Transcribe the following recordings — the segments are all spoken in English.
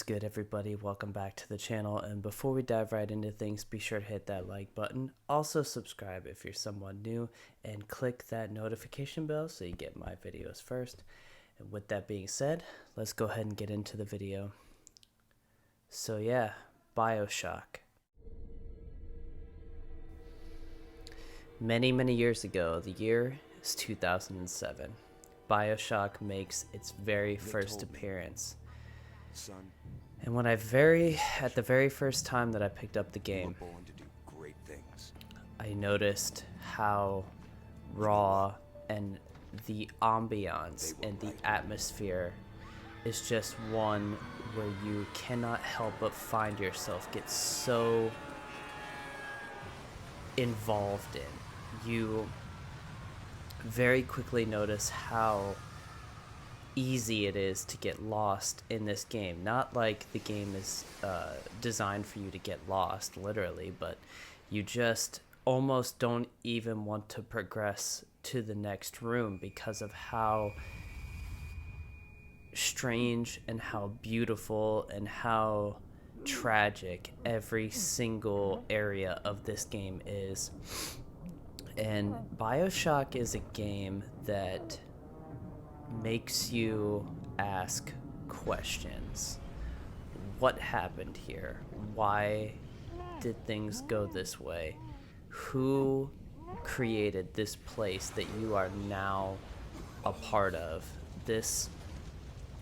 good, everybody? Welcome back to the channel, and before we dive right into things, be sure to hit that like button. Also subscribe if you're someone new, and click that notification bell so you get my videos first. And with that being said, let's go ahead and get into the video. So yeah, Bioshock. Many years ago, the year is 2007. Bioshock makes its very first appearance. Son, And when at the very first time that I picked up the you were game, born to do great things. I noticed how raw and the ambiance and the atmosphere is just one where you cannot help but find yourself get so involved in. You very quickly notice how easy it is to get lost in this game. Not like the game is designed for you to get lost, literally, but you just almost don't even want to progress to the next room because of how strange and how beautiful and how tragic every single area of this game is. And Bioshock is a game that makes you ask questions. What happened here? Why did things go this way? Who created this place that you are now a part of? This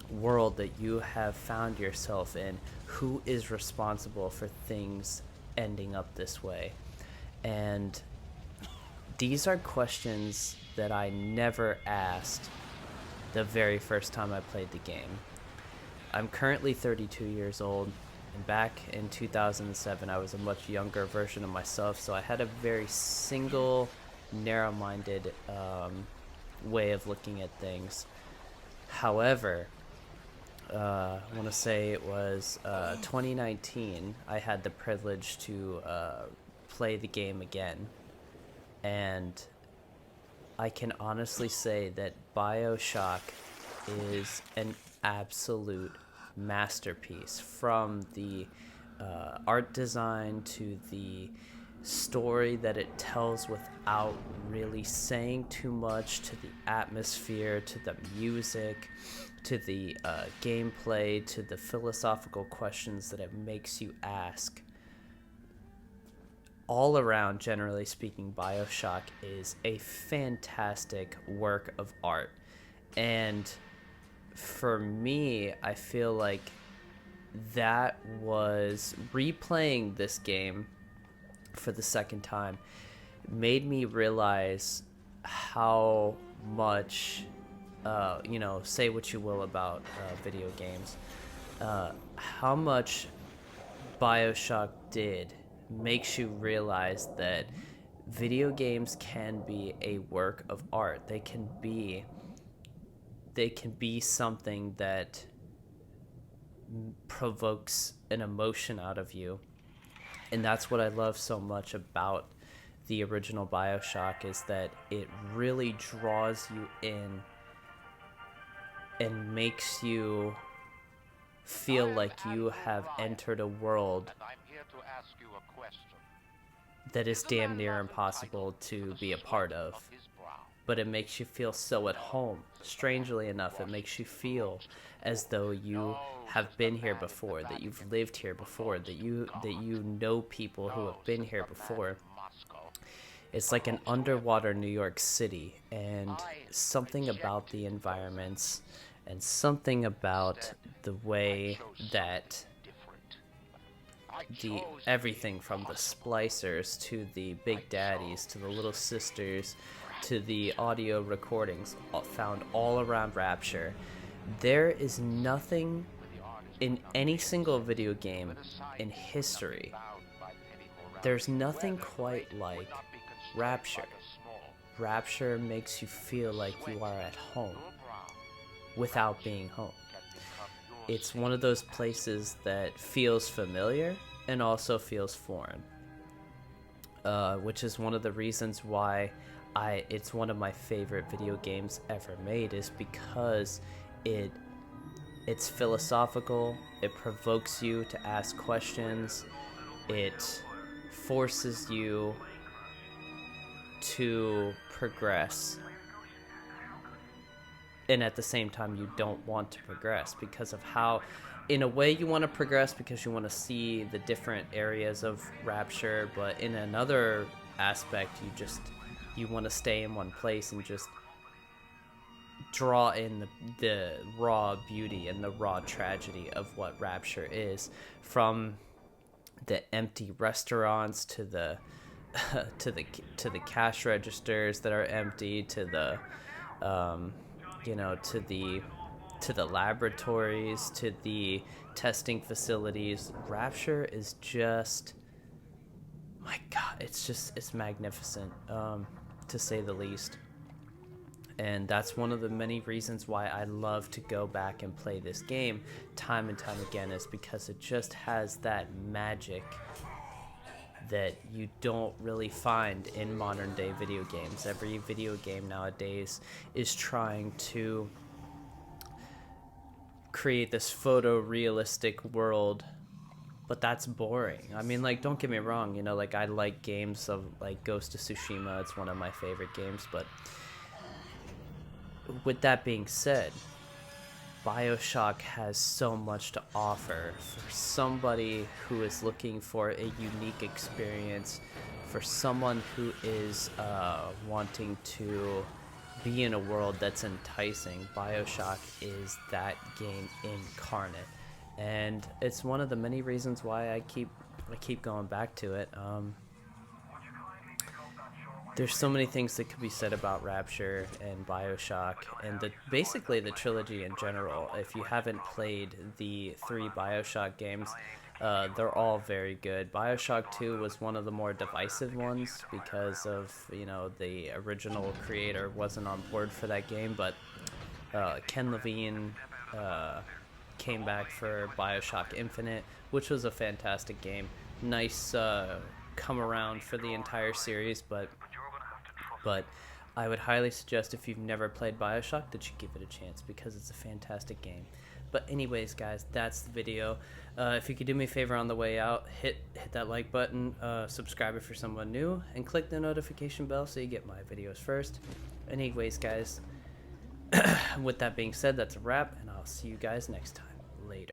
world that you have found yourself in? Who is responsible for things ending up this way? And these are questions that I never asked the very first time I played the game. I'm currently 32 years old, and back in 2007 I was a much younger version of myself, so I had a very single, narrow-minded way of looking at things. However, I want to say it was 2019, I had the privilege to play the game again, and I can honestly say that Bioshock is an absolute masterpiece, from the art design to the story that it tells without really saying too much, to the atmosphere, to the music, to the gameplay, to the philosophical questions that it makes you ask. All around, generally speaking, Bioshock is a fantastic work of art. And for me, I feel like that was replaying this game for the second time made me realize how much, say what you will about video games, how much Bioshock did makes you realize that video games can be a work of art. They can be something that provokes an emotion out of you. And that's what I love so much about the original Bioshock, is that it really draws you in and makes you feel like you have entered a world that is damn near impossible to be a part of. But it makes you feel so at home. Strangely enough, it makes you feel as though you have been here before, that you've lived here before, that you know people who have been here before. It's like an underwater New York City, and something about the environments and something about the way that everything from the splicers to the big daddies to the little sisters to the audio recordings found all around Rapture. There is nothing in any single video game in history. There's nothing quite like Rapture. Rapture makes you feel like you are at home without being home. It's one of those places that feels familiar and also feels foreign, which is one of the reasons why it's one of my favorite video games ever made, is because it It's philosophical. It provokes you to ask questions. It forces you to progress. And at the same time, you don't want to progress because of how, in a way, you want to progress because you want to see the different areas of Rapture, but in another aspect, you want to stay in one place and just draw in the raw beauty and the raw tragedy of what Rapture is, from the empty restaurants to the to the cash registers that are empty, to the to the laboratories, to the testing facilities. Rapture is just, my God, it's magnificent, to say the least. And that's one of the many reasons why I love to go back and play this game time and time again, is because it just has that magic that you don't really find in modern day video games. Every video game nowadays is trying to create this photorealistic world, but that's boring. I mean, like, don't get me wrong, you know, like, I like games of like Ghost of Tsushima. It's one of my favorite games, but with that being said, Bioshock has so much to offer for somebody who is looking for a unique experience, for someone who is wanting to be in a world that's enticing. Bioshock is that game incarnate, and it's one of the many reasons why I keep going back to it. There's so many things that could be said about Rapture and Bioshock and basically the trilogy in general. If you haven't played the 3 Bioshock games, they're all very good. Bioshock 2 was one of the more divisive ones because of, you know, the original creator wasn't on board for that game, but Ken Levine came back for Bioshock Infinite, which was a fantastic game. Nice come around for the entire series, but I would highly suggest, if you've never played Bioshock, that you give it a chance, because it's a fantastic game. But anyways, guys, that's the video. If you could do me a favor on the way out, hit that like button, subscribe if you're someone new, and click the notification bell so you get my videos first. Anyways, guys, with that being said, that's a wrap, and I'll see you guys next time. Later.